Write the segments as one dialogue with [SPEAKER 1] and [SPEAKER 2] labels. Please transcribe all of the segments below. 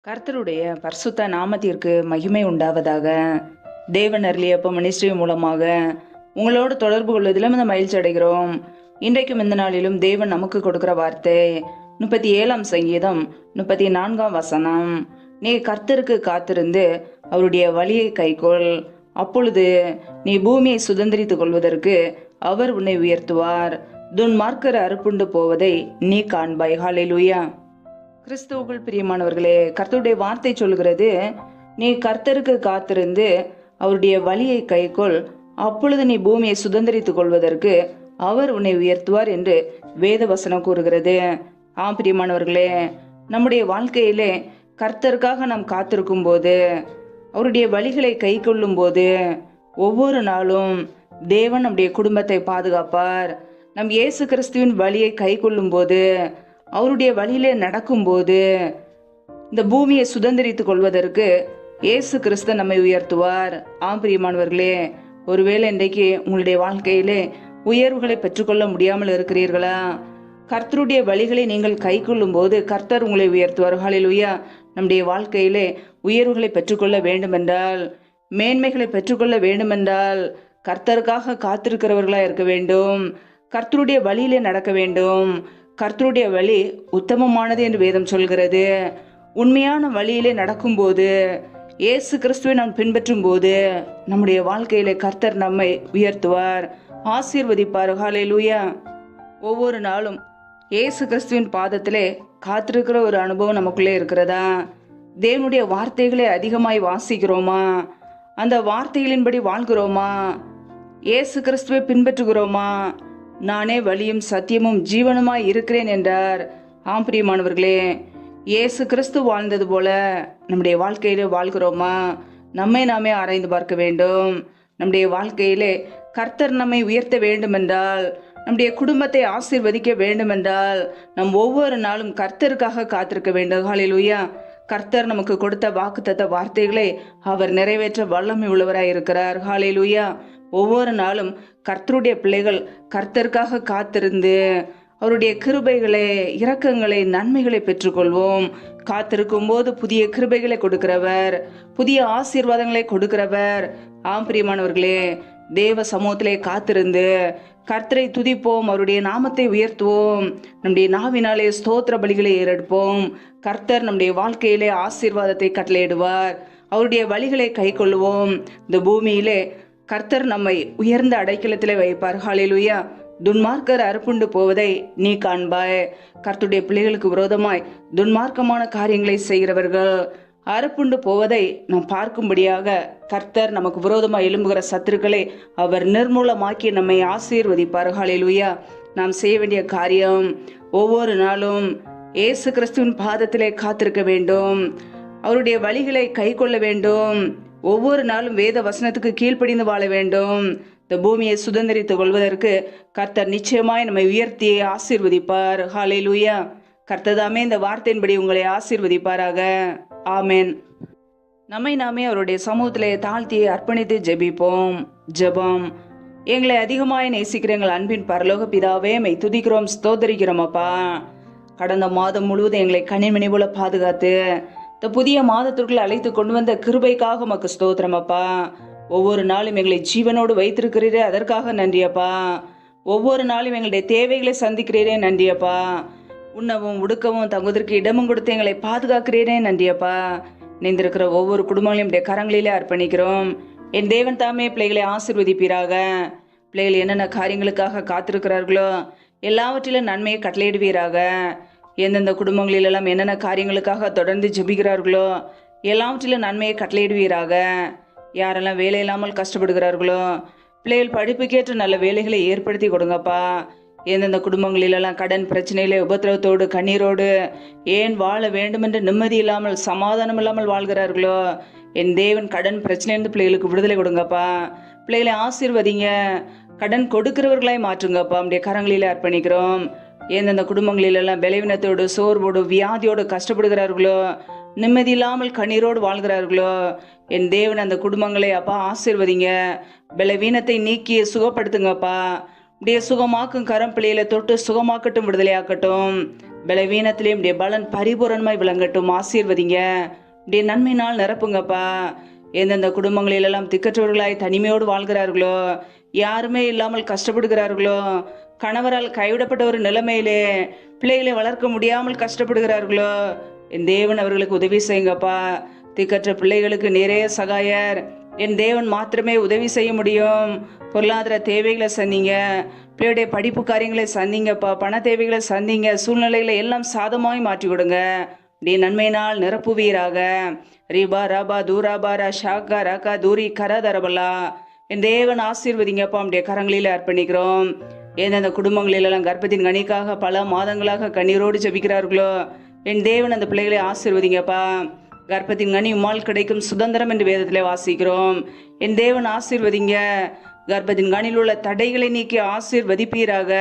[SPEAKER 1] கர்த்தருடைய பரிசுத்த நாமத்திற்கு மகிமை உண்டாவதாக. தேவன் அருளியப்ப மினிஸ்ட்ரி மூலமாக உங்களோடு தொடர்பு கொள்வதிலும் இந்த மகிழ்ச்சி அடைகிறோம். இன்றைக்கும் இந்த நாளிலும் தேவன் நமக்கு கொடுக்கிற வார்த்தை 37ஆம் சங்கீதம் 34ஆம் வசனம். நீ கர்த்தருக்கு காத்திருந்து அவருடைய வழியை கைக்கொள், அப்பொழுது நீ பூமியை சுதந்திரித்துக் கொள்வதற்கு அவர் உன்னை உயர்த்துவார். துன்மார்க்கர் அறுப்புண்டு போவதை நீ காண்பாய். ஹல்லேலூயா. கிறிஸ்துவுக்குள் பிரியமானவர்களே, கர்த்தருடைய வார்த்தை சொல்கிறது, நீ கர்த்தருக்கு காத்திருந்து அவருடைய வழியை கைக்கொள், அப்பொழுது நீ பூமியை சுதந்திரித்துக் கொள்வதற்கு அவர் உன்னை உயர்த்துவார் என்று வேத வசனம் கூறுகிறது. பிரியமானவர்களே, நம்முடைய வாழ்க்கையிலே கர்த்தருக்காக நாம் காத்திருக்கும் போது, அவருடைய வழிகளை கை கொள்ளும் போது, ஒவ்வொரு நாளும் தேவன் நம்முடைய குடும்பத்தை பாதுகாப்பார். நம் இயேசு கிறிஸ்துவின் வழியை கை கொள்ளும் போது, அவருடைய வழியிலே நடக்கும்போது, இந்த பூமியை சுதந்திரித்துக் கொள்வதற்கு இயேசு கிறிஸ்து நம்மை உயர்த்துவார். பிரியமானவர்களே, ஒருவேளை இன்றைக்கு உங்களுடைய வாழ்க்கையிலே உயர்வுகளை பெற்றுக்கொள்ள முடியாமல் இருக்கிறீர்களா? கர்த்தருடைய வழிகளை நீங்கள் கை கொள்ளும் போது கர்த்தர் உங்களை உயர்த்துவார். ஹல்லேலூயா. நம்முடைய வாழ்க்கையிலே உயர்வுகளை பெற்றுக்கொள்ள வேண்டுமென்றால், மேன்மைகளை பெற்றுக்கொள்ள வேண்டுமென்றால், கர்த்தருக்காக காத்திருக்கிறவர்களா இருக்க வேண்டும். கர்த்தருடைய வழியிலே நடக்க வேண்டும். கர்த்தருடைய வழி உத்தமமானது என்று வேதம் சொல்கிறது. உண்மையான வழியிலே நடக்கும்போது, இயேசு கிறிஸ்துவை நாம் பின்பற்றும் போது, நம்முடைய வாழ்க்கையிலே கர்த்தர் நம்மை உயர்த்துவார், ஆசீர்வதிப்பார். ஹல்லேலூயா. ஒவ்வொரு நாளும் இயேசு கிறிஸ்துவின் பாதத்திலே காத்திருக்கிற ஒரு அனுபவம் நமக்குள்ளே இருக்கிறதா? தேவனுடைய வார்த்தைகளை அதிகமாய் வாசிக்கிறோமா? அந்த வார்த்தைகளின்படி வாழ்கிறோமா? இயேசு கிறிஸ்துவை பின்பற்றுகிறோமா? நானே வழியும் சத்தியமும் ஜீவனுமாய் இருக்கிறேன் என்றார். பிரியமானவர்களே, இயேசு கிறிஸ்து வாழ்ந்தது போல நம்முடைய வாழ்க்கையிலே வாழ்கிறோமா? நம்மை நாமே ஆராய்ந்து பார்க்க வேண்டும். நம்முடைய வாழ்க்கையிலே கர்த்தர் நம்மை உயர்த்த வேண்டுமென்றால், நம்முடைய குடும்பத்தை ஆசீர்வதிக்க வேண்டுமென்றால், நம் ஒவ்வொரு நாளும் கர்த்தருக்காக காத்திருக்க வேண்டும். ஹல்லேலூயா. கர்த்தர் நமக்கு கொடுத்த வாக்குத்தத்த வார்த்தைகளை அவர் நிறைவேற்ற வல்லமை உள்ளவராய் இருக்கிறார். ஹல்லேலூயா. ஒவ்வொரு நாளும் கர்த்தருடைய பிள்ளைகள் கர்த்தருக்காக காத்திருந்து அவருடைய கிருபைகளை, இரக்கங்களை, நன்மைகளை பெற்றுக்கொள்வோம். காத்திருக்கும் போது புதிய கிருபைகளை கொடுக்கிறவர், புதிய ஆசீர்வாதங்களை கொடுக்கிறவர். பிரியமானவர்களே, தேவ சமூகத்திலே காத்திருந்து கர்த்தரை துதிப்போம், அவருடைய நாமத்தை உயர்த்துவோம், நம்முடைய நாவினாலே ஸ்தோத்திர பலிகளை ஏறெடுப்போம். கர்த்தர் நம்முடைய வாழ்க்கையிலே ஆசீர்வாதத்தை கட்டளையிடுவார். அவருடைய வழிகளை கை கொள்வோம். இந்த பூமியிலே கர்த்தர் நம்மை உயர்ந்த அடைக்கலத்திலே வைப்பார். ஹல்லேலூயா. துன்மார்க்கர் அறுப்புண்டு போவதை நீ காண்பாய். கர்த்தருடைய பிள்ளைகளுக்கு விரோதமாய் துன்மார்க்கமான காரியங்களை செய்கிறவர்கள் அறுப்புண்டு போவதை நாம் பார்க்கும்படியாக கர்த்தர் நமக்கு விரோதமாய் எழும்புகிற சத்துருக்களை அவர் நிர்மூலமாக்கி நம்மை ஆசீர்வதிப்பார். ஹல்லேலூயா. நாம் செய்ய வேண்டிய காரியம், ஒவ்வொரு நாளும் இயேசு கிறிஸ்துவின் பாதத்திலே காத்திருக்க வேண்டும். அவருடைய வழிகளை கை கொள்ள வேண்டும். ஒவ்வொரு நாளும் வேத வசனத்துக்கு கீழ்ப்படிந்து வாழ வேண்டும். இந்த பூமியை சுதந்திரித்துக் கொள்வதற்கு கர்த்தர் நிச்சயமாய் நம்மை உயர்த்தி ஆசீர்வதிப்பார். ஹல்லேலூயா. கர்த்ததாமே இந்த வார்த்தையின்படி உங்களை ஆசீர்வதிப்பாராக. ஆமென். நம்மை நாமே அவருடைய சமூகத்திலே தாழ்த்தி அர்ப்பணித்து ஜெபிப்போம். ஜெபம். எங்களை அதிகமாய் நேசிக்கிற எங்கள் அன்பின் பரலோக பிதாவே, மை துதிக்கிறோம், ஸ்தோத்தரிக்கிறோம் அப்பா. கடந்த மாதம் முழுவதும் எங்களை கனிமணி போல பாதுகாத்து இந்த புதிய மாதத்திற்குள் அழைத்து கொண்டு வந்த கிருபைக்காக உமக்கு ஸ்தோத்திரம் அப்பா. ஒவ்வொரு நாளும் எங்களை ஜீவனோடு வைத்திருக்கிறீரே, அதற்காக நன்றி அப்பா. ஒவ்வொரு நாளும் எங்களுடைய தேவைகளை சந்திக்கிறீரே, நன்றி அப்பா. உண்ணவும் உடுக்கவும் தங்குவதற்கு இடமும் கொடுத்து எங்களை பாதுகாக்கிறீரே, நன்றி அப்பா. இணைந்திருக்கிற ஒவ்வொரு குடும்பங்களையும் உடைய கரங்களிலே அர்ப்பணிக்கிறோம். என் தேவன் தாமே பிள்ளைகளை ஆசீர்வதிப்பீராக. பிள்ளைகள் என்னென்ன காரியங்களுக்காக காத்திருக்கிறார்களோ எல்லாவற்றிலும் நன்மையை கட்டளையிடுவீராக. எந்தெந்த குடும்பங்களிலெல்லாம் என்னென்ன காரியங்களுக்காக தொடர்ந்து ஜெபிக்கிறார்களோ எல்லாவற்றிலும் நன்மையை கட்டளையிடுவீராக. யாரெல்லாம் வேலை இல்லாமல் கஷ்டப்படுகிறார்களோ பிள்ளைகள் படிப்புக்கேற்ற நல்ல வேலைகளை ஏற்படுத்தி கொடுங்கப்பா. எந்தெந்த குடும்பங்களிலெல்லாம் கடன் பிரச்சனையிலே உபத்திரவத்தோடு கண்ணீரோடு ஏன் வாழ வேண்டுமென்று நிம்மதி இல்லாமல் சமாதானம் இல்லாமல் வாழ்கிறார்களோ, என் தேவன் கடன் பிரச்சனையிலிருந்து பிள்ளைகளுக்கு விடுதலை கொடுங்கப்பா. பிள்ளைகளை ஆசீர்வதிங்க, கடன் கொடுக்கிறவர்களாய் மாற்றுங்கப்பா. நம்முடைய கரங்களிலே அர்ப்பணிக்கிறோம். எந்தெந்த குடும்பங்களிலெல்லாம் பலவீனத்தோடு சோர்வோடு வியாதியோடு கஷ்டப்படுகிறார்களோ, நிம்மதி இல்லாமல் கண்ணீரோடு வாழ்கிறார்களோ, என் தேவன் அந்த குடும்பங்களை அப்பா ஆசீர்வதிங்க. பலவீனத்தை நீக்கி சுகப்படுத்துங்கப்பா. அப்படியே சுகமாக்கும் கரம் பிள்ளைகளை தொட்டு சுகமாக்கட்டும், விடுதலையாக்கட்டும். பலவீனத்திலே உடைய பலன் பரிபூரணமாய் விளங்கட்டும். ஆசீர்வதிங்க. உடைய நன்மையினால் நிரப்புங்கப்பா. எந்தெந்த குடும்பங்களிலெல்லாம் திக்கற்றவர்களாய் தனிமையோடு வாழ்கிறார்களோ, யாருமே இல்லாமல் கஷ்டப்படுகிறார்களோ, கணவரால் கைவிடப்பட்ட ஒரு நிலைமையிலே பிள்ளைகளை வளர்க்க முடியாமல் கஷ்டப்படுகிறார்களோ, என் தேவன் அவர்களுக்கு உதவி செய்யுங்கப்பா. திக்கற்ற பிள்ளைகளுக்கு நிறைய சகாயர். என் தேவன் மாத்திரமே உதவி செய்ய முடியும். பொருளாதார தேவைகளை சந்திங்க, பிள்ளையுடைய படிப்பு காரியங்களை சந்திங்கப்பா, பண தேவைகளை சந்திங்க, சூழ்நிலைகளை எல்லாம் சாதமாய் மாற்றி கொடுங்க. நீ நன்மையினால் நிரப்புவீராக. ரீபா ராபா தூராபாரா ஷாக்கா ராக்கா தூரி கரதரபலா. என் தேவன் ஆசீர்வதிங்கப்பா. நம்முடைய கரங்களில் அர்ப்பணிக்கிறோம். எந்தெந்த குடும்பங்களிலெல்லாம் கர்ப்பத்தின் கனிக்காக பல மாதங்களாக கண்ணீரோடு ஜெபிக்கிறார்களோ, என் தேவன் அந்த பிள்ளைகளை ஆசீர்வதிங்கப்பா. கர்ப்பத்தின் கனி உம்மால் கிடைக்கும் சுதந்திரம் என்று வேதத்திலே வாசிக்கிறோம். என் தேவன் ஆசீர்வதிங்க. கர்ப்பத்தின் கனியில் உள்ள தடைகளை நீக்கி ஆசீர்வதிப்பீராக.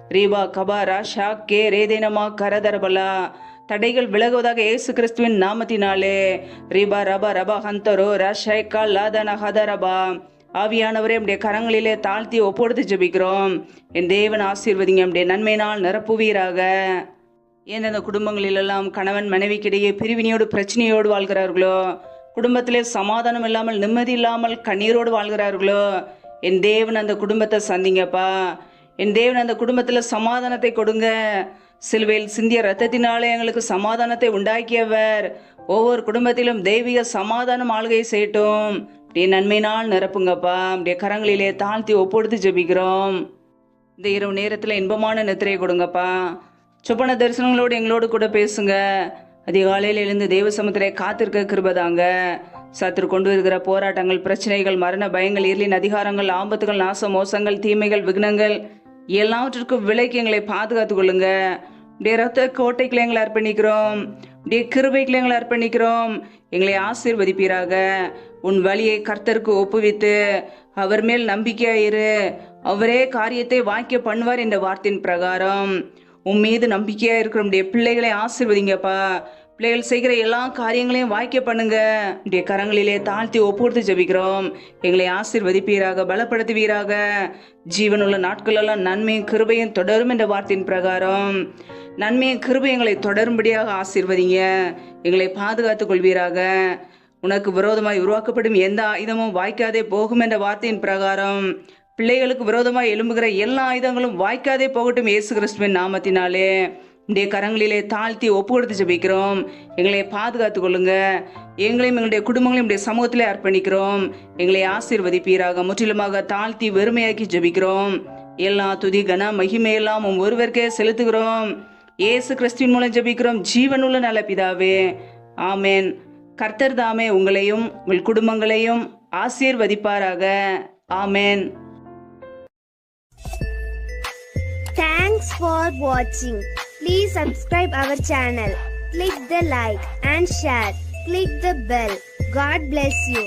[SPEAKER 1] ரீபா கபாரா ஷாக்கே ரேதேனமா கரதரபலா. தடைகள் விலகுவதாக இயேசு கிறிஸ்துவின் நாமத்தினாலே. ரீபா ரபா ரபா ஹந்தரோ ரஷைகா லாதன ஹதரபா. ஆவியானவரே நம்முடைய கரங்களிலே தாழ்த்தி ஒப்பொடுத்து ஜெபிக்கிறோம். என் தேவன் ஆசீர்வதிங்க. நம்முடைய நன்மையினால் நிரப்புவீராக. எந்தெந்த குடும்பங்களிலெல்லாம் கணவன் மனைவிக்கிடையே பிரிவினையோடு பிரச்சனையோடு வாழ்கிறார்களோ, குடும்பத்திலே சமாதானம் இல்லாமல் நிம்மதி இல்லாமல் கண்ணீரோடு வாழ்கிறார்களோ, என் தேவன் அந்த குடும்பத்தை சந்திங்கப்பா. என் தேவன் அந்த குடும்பத்தில் சமாதானத்தை கொடுங்க. சிலுவையில் சிந்திய ரத்தத்தினாலே எங்களுக்கு சமாதானத்தை உண்டாக்கியவர். ஒவ்வொரு குடும்பத்திலும் தெய்வீக சமாதானம் ஆளுகை செய்யட்டும். அப்படியே நன்மையினால் நிரப்புங்கப்பா. அப்படியே கரங்களிலே தாழ்த்தி ஒப்பொடுத்து ஜெபிக்கிறோம். இந்த இரவு நேரத்தில் இன்பமான நித்திரையை கொடுங்கப்பா. சொப்பன தரிசனங்களோடு எங்களோடு கூட பேசுங்க. அதிகாலையில் எழுந்து தெய்வ சமுத்திரை காத்திருக்க கிருபதாங்க. சத்துரு கொண்டு வருகிற போராட்டங்கள், பிரச்சனைகள், மரண பயங்கள், இருளின் அதிகாரங்கள், ஆபத்துகள், நாச மோசங்கள், தீமைகள், விக்னங்கள் எல்லாவற்றிற்கும் விலைக்கு எங்களை பாதுகாத்துக் கொள்ளுங்க. உடைய ரத்த கோட்டைகளை எங்களை அர்ப்பணிக்கிறோம். உடைய கிருபைகளை எங்களை அர்ப்பணிக்கிறோம். எங்களை ஆசீர்வதிப்பீராக. உன் வழியை கர்த்தருக்கு ஒப்புவித்து அவர் மேல் நம்பிக்கையாயிரு. அவரே காரியத்தை வாய்க்க பண்ணுவார் என்ற வார்த்தையின் பிரகாரம் உன் மீது நம்பிக்கையா இருக்கிற உடைய பிள்ளைகளை ஆசீர்வதிங்கப்பா. பிள்ளைகள் செய்கிற எல்லா காரியங்களையும் வாய்க்க பண்ணுங்க. உடைய கரங்களிலே தாழ்த்தி ஒப்புடுத்து ஜெபிக்கிறோம். எங்களை ஆசீர்வதிப்பீராக, பலப்படுத்துவீராக. ஜீவனுள்ள நாட்களெல்லாம் நன்மையும் கிருபையும் தொடரும் என்ற வார்த்தையின் பிரகாரம் நன்மையும் கிருபை எங்களை தொடரும்படியாக ஆசீர்வதிங்க. எங்களை பாதுகாத்துக் கொள்வீராக. உனக்கு விரோதமாய் உருவாக்கப்படும் எந்த ஆயுதமும் வாய்க்காதே போகும் என்ற வார்த்தையின் பிரகாரம் பிள்ளைகளுக்கு விரோதமாய் எழும்புகிற எல்லா ஆயுதங்களும் வாய்க்காதே போகட்டும் இயேசு கிறிஸ்துவின் நாமத்தினாலே. உடைய கரங்களிலே தாழ்த்தி ஒப்பு கொடுத்து ஜெபிக்கிறோம். எங்களை பாதுகாத்துக் கொள்ளுங்க. எங்களையும் எங்களுடைய குடும்பங்களையும் உடைய சமூகத்திலே அர்ப்பணிக்கிறோம். எங்களை ஆசீர்வதிப்பீராக. முற்றிலுமாக தாழ்த்தி வெறுமையாக்கி ஜெபிக்கிறோம். எல்லா துதி கன மகிமையெல்லாம் ஒருவருக்கே செலுத்துகிறோம். இயேசு கிறிஸ்துவின் மூலம் ஜெபிக்கிறோம் ஜீவனுள்ள நல்ல பிதாவே, ஆமேன். கர்த்தர் தாமே உங்களையும் உங்கள் குடும்பங்களையும் ஆசீர்வதிப்பாராக. ஆமேன்.
[SPEAKER 2] Thanks for watching. Please subscribe our channel. Click the like and share. Click the bell. God bless you.